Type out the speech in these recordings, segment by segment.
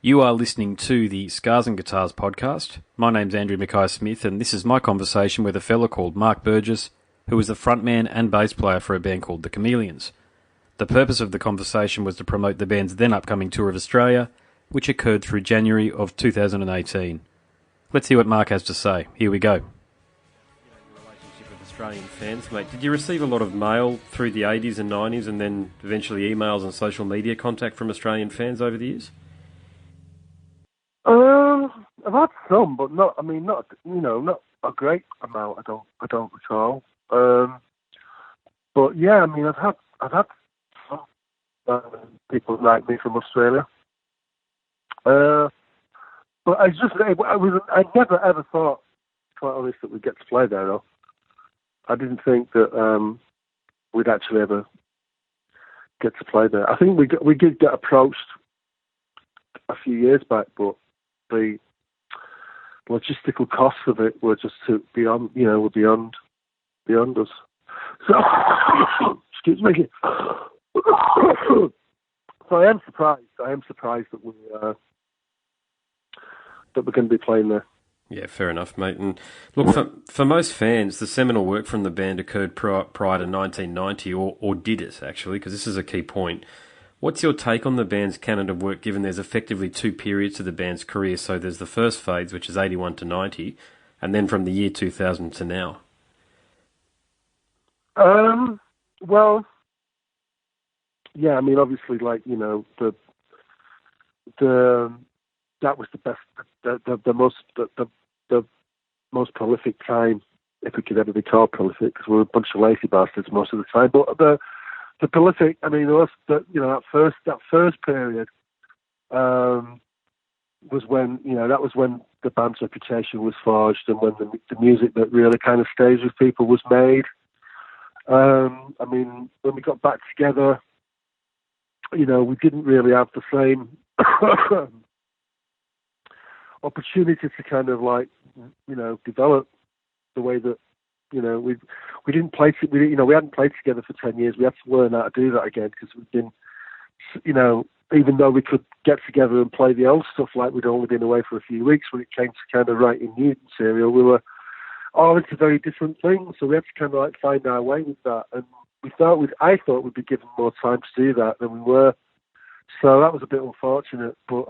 You are listening to the Scars and Guitars podcast. My name's Andrew Mackay-Smith, and this is my conversation with a fella called Mark Burgess, who is the frontman and bass player for a band called the Chameleons. The purpose of the conversation was to promote the band's then upcoming tour of Australia, which occurred through January of 2018. Let's hear what Mark has to say. Here we go. Relationship with Australian fans, mate. Did you receive a lot of mail through the 80s and 90s and then eventually emails and social media contact from Australian fans over the years? I've had some, but not a great amount. I don't recall. But yeah, I've had some people like me from Australia. But I never ever thought, quite honest, that we'd get to play there though. I didn't think that we'd actually ever get to play there. I think we did get approached a few years back, but the logistical costs of it were just beyond us. So, excuse me. So I am surprised. That we're going to be playing there. Yeah, fair enough, mate. And look, for most fans, the seminal work from the band occurred prior to 1990, or did it actually? Because this is a key point. What's your take on the band's canon of work, given there's effectively two periods to the band's career? So there's the first phase, which is 81 to 90, and then from the year 2000 to now. Well, yeah, obviously, that was the best, the most prolific time, if we could ever be called prolific, because we're a bunch of lazy bastards most of the time. But the prolific, that first period was when the band's reputation was forged, and when the music that really kind of stays with people was made. When we got back together, we didn't really have the same opportunity to kind of develop the way that we didn't play. We hadn't played together for 10 years. We had to learn how to do that again, because we've been, even though we could get together and play the old stuff, like we'd only been away for a few weeks, when it came to kind of writing new material, we were all into very different things. So we had to kind of find our way with that, and I thought we'd be given more time to do that than we were. So that was a bit unfortunate, but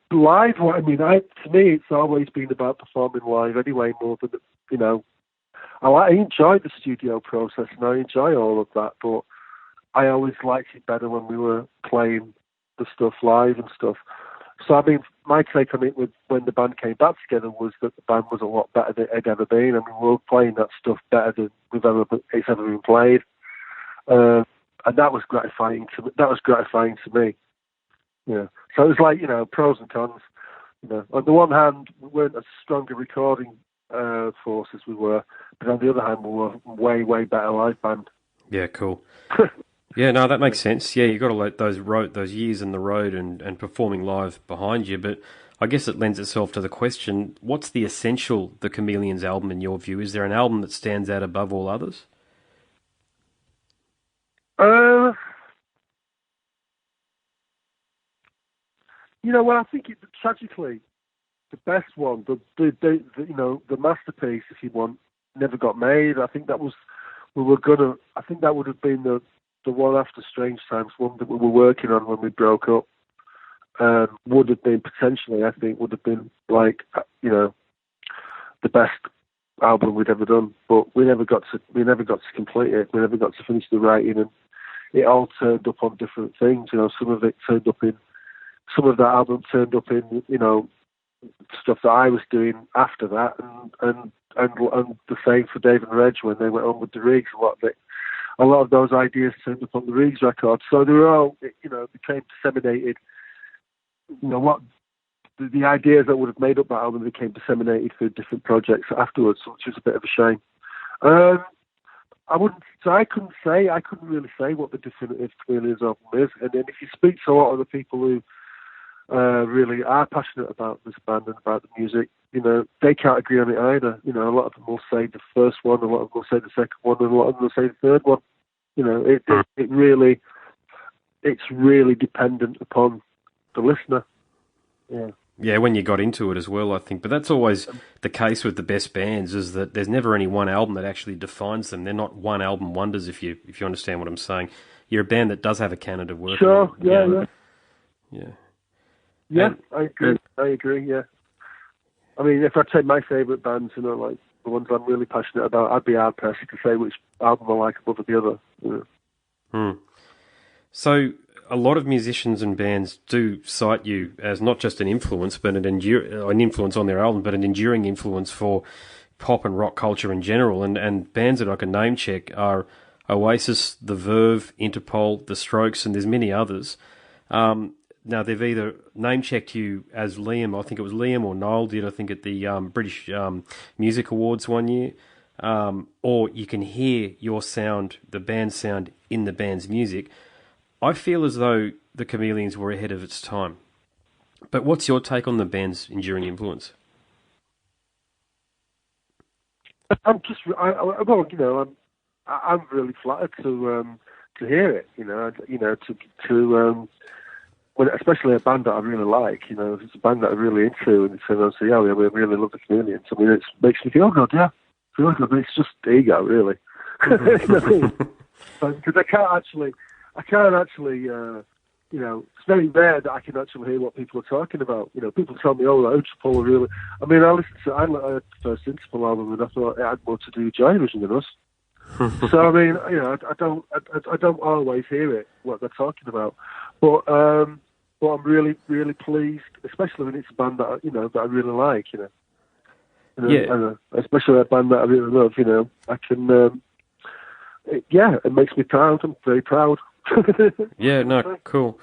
the live one, to me, it's always been about performing live anyway, more than, I enjoyed the studio process and I enjoy all of that, but I always liked it better when we were playing the stuff live and stuff. So, my take on it when the band came back together was that the band was a lot better than it had ever been. We were playing that stuff better than it's ever been played. And that was gratifying to me. Yeah. So it was pros and cons. On the one hand, we weren't as strong a recording force as we were, but on the other hand, we were way, way better live band. Yeah, cool. Yeah, no, that makes sense. Yeah, you've got to let those years in the road and performing live behind you, but I guess it lends itself to the question, what's the essential The Chameleons album in your view? Is there an album that stands out above all others? Well, I think tragically, the best one, the masterpiece, if you want, never got made. I think that would have been the one after Strange Times, one that we were working on when we broke up. Would have been potentially, I think, the best album we'd ever done. But we never got to complete it. We never got to finish the writing, and it all turned up on different things. Some of that album turned up in, stuff that I was doing after that, and the same for Dave and Reg when they went on with the Rigs. A lot of those ideas turned up on the Rigs record, so they were all, became disseminated. The ideas that would have made up that album became disseminated through different projects afterwards, which was a bit of a shame. I couldn't really say what the definitive Chameleons album is. And then if you speak to a lot of the people who really are passionate about this band and about the music, they can't agree on it either. A lot of them will say the first one, a lot of them will say the second one, and a lot of them will say the third one. It it's really dependent upon the listener. Yeah. Yeah, when you got into it as well, I think. But that's always the case with the best bands, is that there's never any one album that actually defines them. They're not one album wonders, if you understand what I'm saying. You're a band that does have a canon of work. Sure, yeah. And, I agree, yeah. I mean, if I take my favourite bands, like the ones I'm really passionate about, I'd be hard-pressed to say which album I like above the other. So a lot of musicians and bands do cite you as not just an influence, but an influence on their album, but an enduring influence for pop and rock culture in general. And bands that I can name check are Oasis, The Verve, Interpol, The Strokes, and there's many others. Now, they've either name-checked you as Liam, I think it was Liam or Noel did, I think at the British Music Awards one year, or you can hear your sound, the band's sound, in the band's music. I feel as though the Chameleons were ahead of its time. But what's your take on the band's enduring influence? I'm really flattered to hear it. When, especially a band that I really like. If it's a band that I'm really into, and they say, "Yeah, we really love the Chameleons." I mean, it makes me feel good. Yeah, feel good. But it's just ego, really. Because I can't actually. It's very rare that I can actually hear what people are talking about. People tell me, "Oh, Interpol are really." I mean, I heard the first Interpol album, and I thought it had more to do with Joy Division than us. So I mean, I don't always hear it what they're talking about, but I'm really, really pleased, especially when it's a band that that I really like. Especially a band that I really love. I can. It makes me proud. I'm very proud. Yeah, no, cool.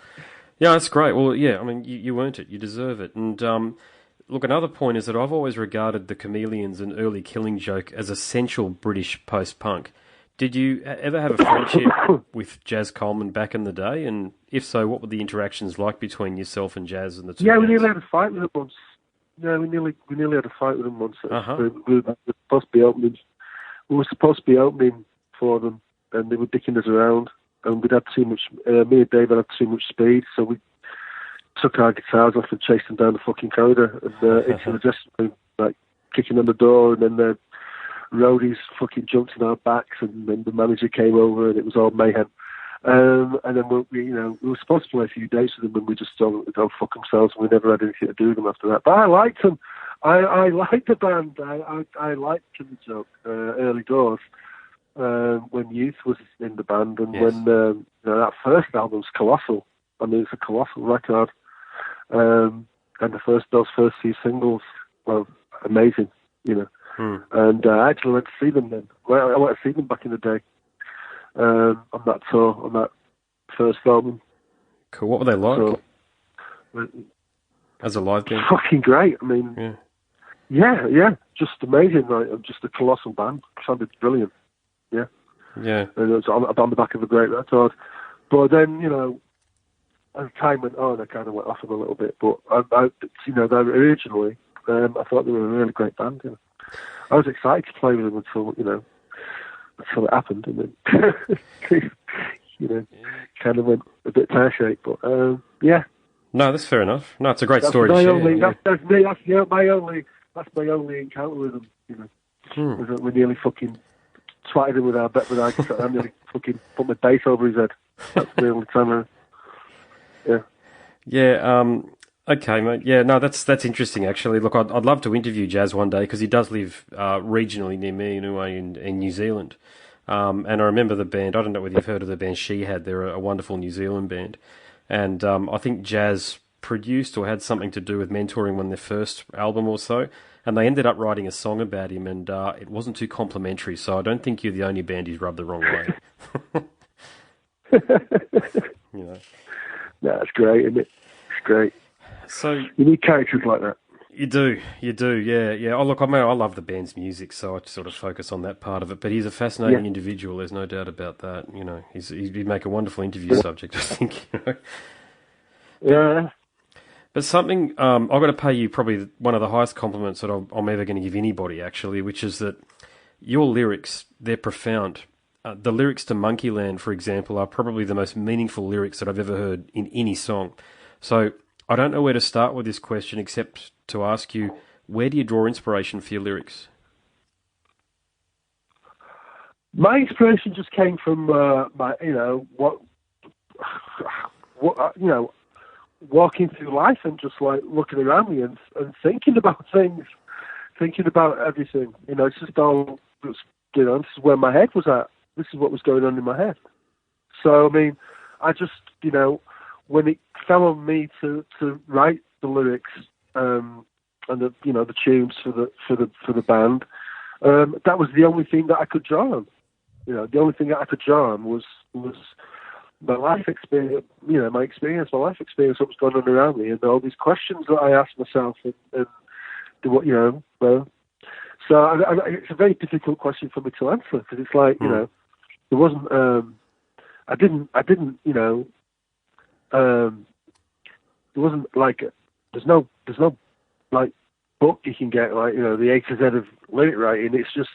Yeah, that's great. Well, yeah, I mean, you earned it. You deserve it. And look, another point is that I've always regarded the Chameleons and early Killing Joke as essential British post-punk. Did you ever have a friendship with Jazz Coleman back in the day? And if so, what were the interactions like between yourself and Jazz and the two? Yeah, we nearly had a fight with him once. Yeah, we nearly had a fight with him once. We were supposed to be opening for them, and they were dicking us around. And we'd had too much. Me and David had too much speed, so we took our guitars off and chased them down the fucking corridor and into the dressing room, like kicking on the door, and then the roadies fucking jumped in our backs, and then the manager came over, and it was all mayhem. And then we were supposed to play a few dates with them, and we just told them to go fuck themselves, and we never had anything to do with them after that. But I liked them. I liked the band. I liked Killing Joke early doors. When Youth was in the band, and when that first album was colossal. I mean, it's a colossal record, and those first few singles were amazing, And I actually went to see them then. I went to see them back in the day on that tour, on that first album. Cool. What were they like? So, as a live band? Fucking great. I mean, yeah, just amazing. Like, just a colossal band. Sounded brilliant. Yeah. And it was on the back of a great record. But then, as time went on, I kind of went off them a little bit. But originally, I thought they were a really great band. I was excited to play with them until it happened, and then kind of went a bit pear-shaped. But yeah. No, that's fair enough. No, it's a great story to share. That's my only encounter with them. Was that we nearly fucking twatted him with our guitar. I nearly fucking put my bass over his head. That's the only time. Yeah. Okay, mate. Yeah, no, that's interesting, actually. Look, I'd love to interview Jazz one day, because he does live regionally near me, anyway, in New Zealand. And I remember the band. I don't know whether you've heard of the band She Had. They're a wonderful New Zealand band. And I think Jazz produced or had something to do with mentoring on their first album or so. And they ended up writing a song about him, and it wasn't too complimentary, so I don't think you're the only band he's rubbed the wrong way. No, it's great, isn't it? It's great. So you need characters like that. You do, yeah. Oh, look, I love the band's music, so I sort of focus on that part of it. But he's a fascinating individual. There's no doubt about that. He'd make a wonderful interview subject, I think. Yeah. But something I've got to pay you probably one of the highest compliments that I'm ever going to give anybody, actually, which is that your lyrics, they're profound. the lyrics to Monkeyland, for example, are probably the most meaningful lyrics that I've ever heard in any song. So I don't know where to start with this question except to ask you, where do you draw inspiration for your lyrics? My inspiration just came from walking through life and just like looking around me and thinking about things, thinking about everything. It's just all, this is where my head was at. This is what was going on in my head. So, I mean, I just, when it fell on me to write the lyrics and the tunes for the band, that was the only thing that I could draw on. The only thing that I could draw on was my life experience, my life experience, what was going on around me, and all these questions that I asked myself, and what, So it's a very difficult question for me to answer, because it's like, there wasn't, there wasn't like, there's no like book you can get, like, the A to Z of lyric writing. It's just,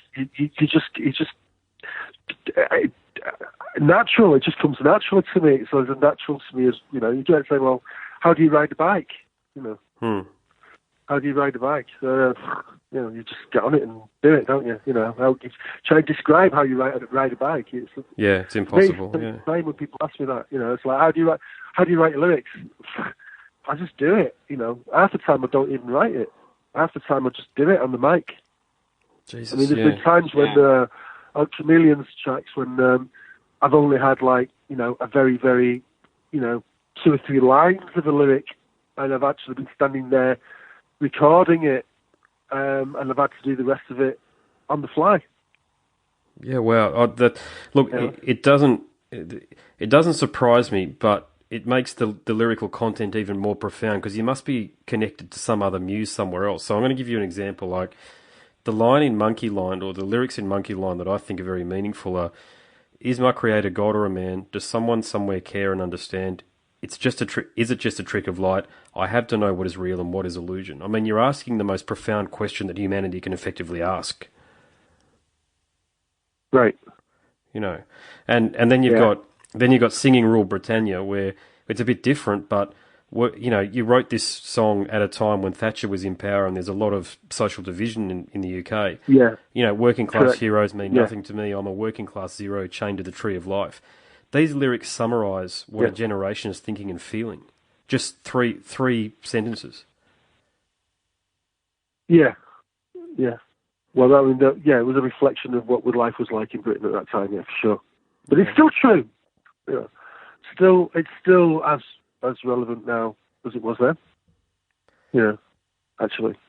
natural. It just comes natural to me. So as natural to me as, you don't say, well, how do you ride a bike? How do you ride a bike? So, you just get on it and do it, don't you? How you try and describe how you ride a bike. It's impossible. When people ask me that, it's like, how do you write your lyrics? I just do it. Half the time I don't even write it. Half the time I just do it on the mic. Jesus, I mean, there's been times when on Chameleons tracks when I've only had like a very, very 2 or 3 lines of a lyric, and I've actually been standing there recording it, and I've had to do the rest of it on the fly. Yeah, wow. It doesn't surprise me, but it makes the lyrical content even more profound, because you must be connected to some other muse somewhere else. So I'm going to give you an example. Like the line in Monkeyland, or the lyrics in Monkeyland that I think are very meaningful are, "Is my creator God or a man? Does someone somewhere care and understand? It's just a trick. Is it just a trick of light? I have to know what is real and what is illusion." I mean, you're asking the most profound question that humanity can effectively ask. Right. And then you've got Singing Rule Britannia, where it's a bit different, but you wrote this song at a time when Thatcher was in power and there's a lot of social division in the UK. Yeah. Working class Correct. heroes mean nothing to me. I'm a working class zero chained to the tree of life. These lyrics summarise what a generation is thinking and feeling. Just three sentences. Yeah. Well, I mean, it was a reflection of what life was like in Britain at that time, for sure. But it's still true. It's still as relevant now as it was then. Actually. Do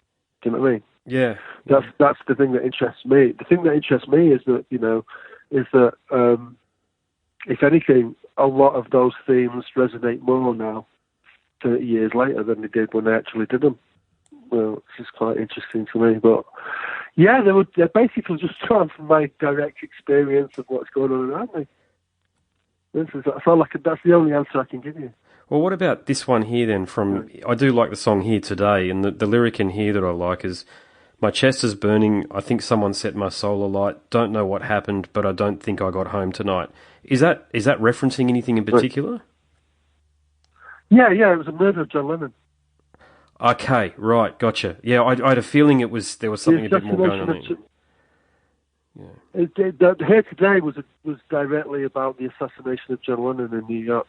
you know what I mean? Yeah. That's the thing that interests me. The thing that interests me is that, if anything, a lot of those themes resonate more now, 30 years later, than they did when they actually did them. Well, it's just quite interesting to me. But yeah, they're basically just drawn from my direct experience of what's going on around me. That's the only answer I can give you. Well, what about this one here then? I do like the song Here Today, and the lyric in here that I like is, "My chest is burning, I think someone set my soul alight, don't know what happened, but I don't think I got home tonight." Is that referencing anything in particular? Yeah, it was a murder of John Lennon. Okay, right, gotcha. Yeah, I had a feeling there was something a bit more going on there. Here Today was directly about the assassination of John Lennon in New York,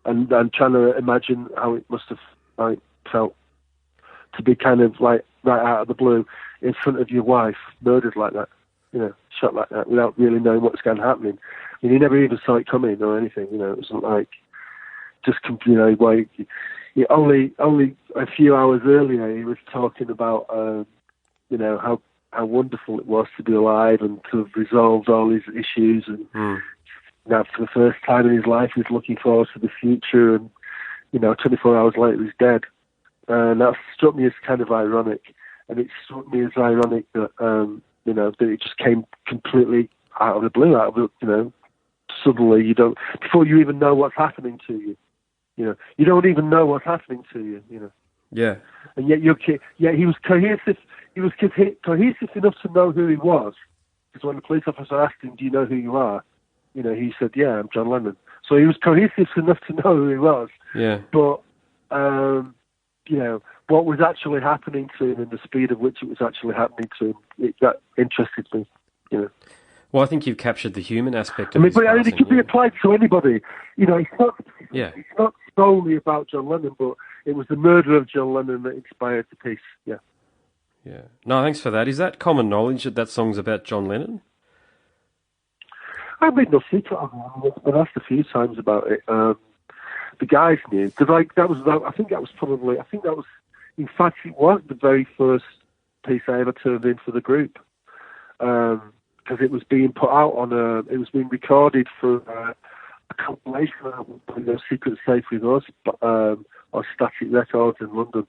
and I'm trying to imagine how it must have felt to be kind of like right out of the blue in front of your wife, murdered like that, shot like that, without really knowing what's going to happen. I mean, he never even saw it coming or anything. It wasn't like just like only a few hours earlier he was talking about how wonderful it was to be alive and to have resolved all his issues, and now for the first time in his life he's looking forward to the future, and 24 hours later he's dead. And that struck me as kind of ironic, and it struck me as ironic that that it just came completely out of the blue, suddenly before you even know what's happening to you. You don't even know what's happening to you. Yeah. And yet he was cohesive. He was cohesive enough to know who he was, because when the police officer asked him, "Do you know who you are?" He said, "Yeah, I'm John Lennon." So he was cohesive enough to know who he was. Yeah. But what was actually happening to him and the speed at which it was actually happening to him, that interested me. Well, I think you've captured the human aspect of I mean, his but passing, it could be applied to anybody. It's not solely about John Lennon, but it was the murder of John Lennon that inspired the piece. Yeah. Yeah. No, thanks for that. Is that common knowledge that song's about John Lennon? I made no secret of it. I've been asked a few times about it. The guys knew, because in fact, it was the very first piece I ever turned in for the group. Because it was being put out it was being recorded for a compilation album, Secret Safe with Us, or Static Records in London,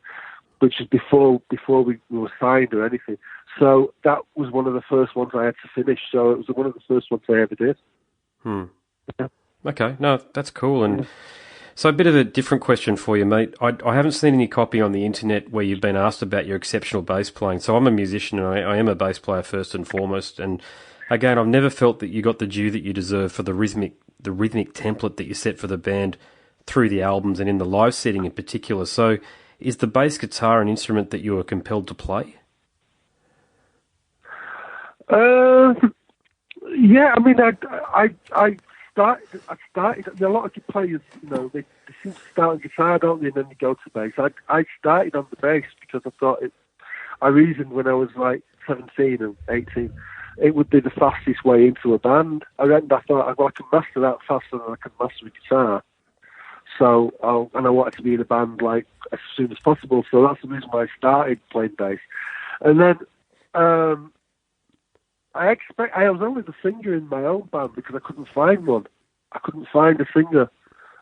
which is before we were signed or anything. So that was one of the first ones I had to finish. So it was one of the first ones I ever did. Yeah. Okay, no, that's cool. And so a bit of a different question for you, mate. I haven't seen any copy on the internet where you've been asked about your exceptional bass playing. So I'm a musician and I am a bass player first and foremost. And again, I've never felt that you got the due that you deserve for the rhythmic template that you set for the band through the albums and in the live setting in particular. So is the bass guitar an instrument that you are compelled to play? Yeah, I mean, I started. A lot of players, they seem to start on guitar, don't they, and then they go to bass. I started on the bass because I thought I reasoned when I was like 17 and 18, it would be the fastest way into a band. I thought I can master that faster than I can master a guitar. So, I wanted to be in a band like as soon as possible. So that's the reason why I started playing bass. And then I was only the singer in my own band because I couldn't find one. I couldn't find a singer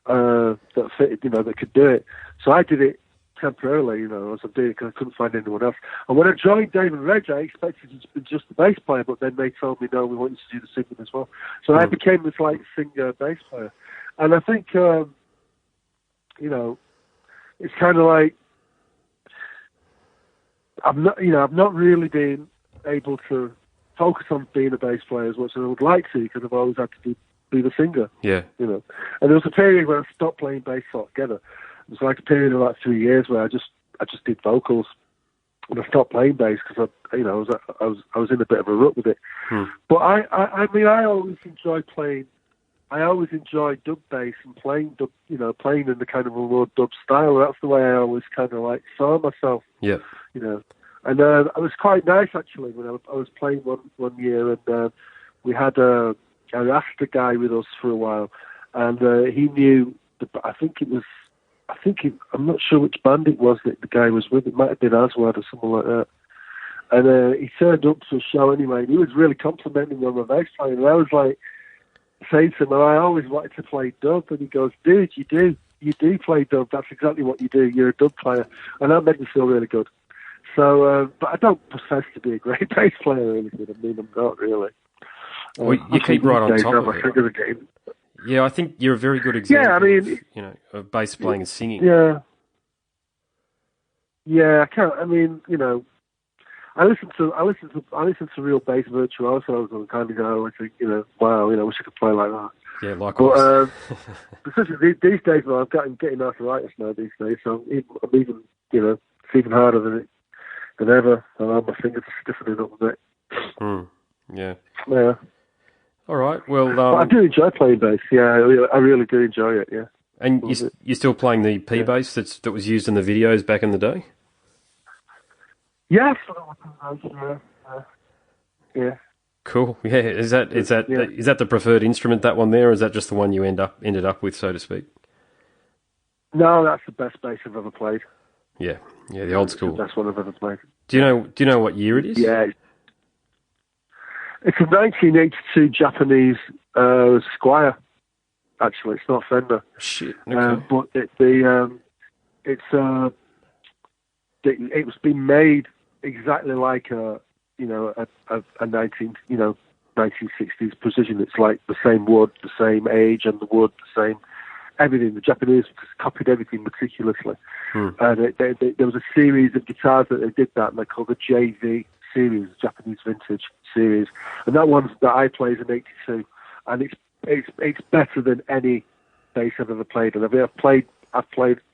that fitted, that could do it. So I did it temporarily, as I did it because I couldn't find anyone else. And when I joined Dave and Reg, I expected it to be just the bass player, but then they told me, no, we want you to do the singing as well. So I became this like singer bass player. And I think, it's kind of like I've not really been able to focus on being a bass player as much as I would like to because I've always had to be the singer. Yeah. And there was a period where I stopped playing bass altogether. It was like a period of like 3 years where I just did vocals, and I stopped playing bass because I was in a bit of a rut with it. But I mean I always enjoyed playing. I always enjoyed dub bass and playing dub, playing in the kind of a raw dub style. That's the way I always kind of like saw myself. Yeah. And it was quite nice actually when I was playing one year, and we had a Rasta guy with us for a while, and he knew. I'm not sure which band it was that the guy was with. It might have been Aswad or something like that. And he turned up to a show anyway, and he was really complimenting me on my bass playing, and I was like saying to him, I always wanted to play dub, and he goes, dude, you do play dub. That's exactly what you do. You're a dub player, and that made me feel really good. So, but I don't profess to be a great bass player or anything. I mean, I'm not really. Well, you keep right on top of it. Yeah, I think you're a very good example of bass playing and singing. Yeah. Yeah, I can't. I mean, I listen to real bass virtuosos and kind of go, I think, wow, I wish I could play like that. Yeah, likewise. But especially these days, I'm getting arthritis now these days, so I'm even, it's even harder than ever. My fingers are stiffening up a bit. Yeah. Yeah. All right. Well, but I do enjoy playing bass. Yeah, I really do enjoy it. Yeah. And you're still playing the P bass that was used in the videos back in the day? Yes. Yeah. Cool. Yeah. Is that the preferred instrument, that one there, or is that just the one you ended up with, so to speak? No, that's the best bass I've ever played. Yeah. Yeah. The old school. It's the best one I've ever played. Do you know what year it is? Yeah. It's a 1982 Japanese Squier. Actually, it's not Fender. Shit. Okay. But it was being made exactly like a 1960s precision. It's like the same wood, the same age, and the wood, the same everything. The Japanese copied everything meticulously, and there was a series of guitars that they did that, and they called the JV series, Japanese vintage series, and that one that I play is an '82, and it's better than any bass I've ever played. And I've played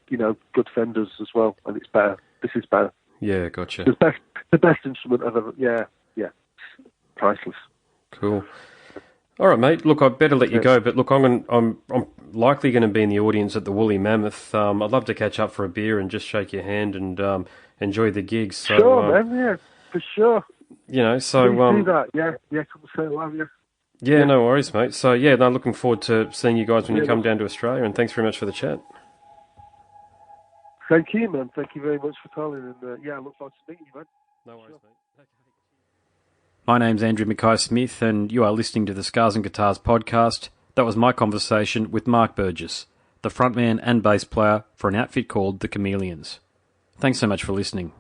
good Fenders as well, and it's better. This is better. Yeah, gotcha. The best instrument I've ever. Yeah, priceless. Cool. All right, mate. Look, I better let you go, but look, I'm likely going to be in the audience at the Woolly Mammoth. I'd love to catch up for a beer and just shake your hand and enjoy the gigs. So, sure, man. Yeah, for sure. You know, so do that. Yeah. Come and say hello. Yeah. Yeah, no worries, mate. So yeah, no, looking forward to seeing you guys when you come down to Australia. And thanks very much for the chat. Thank you, man. Thank you very much for calling. And I look forward to meeting you, man. No worries, mate. My name's Andrew Mackay-Smith, and you are listening to the Scars and Guitars podcast. That was my conversation with Mark Burgess, the frontman and bass player for an outfit called the Chameleons. Thanks so much for listening.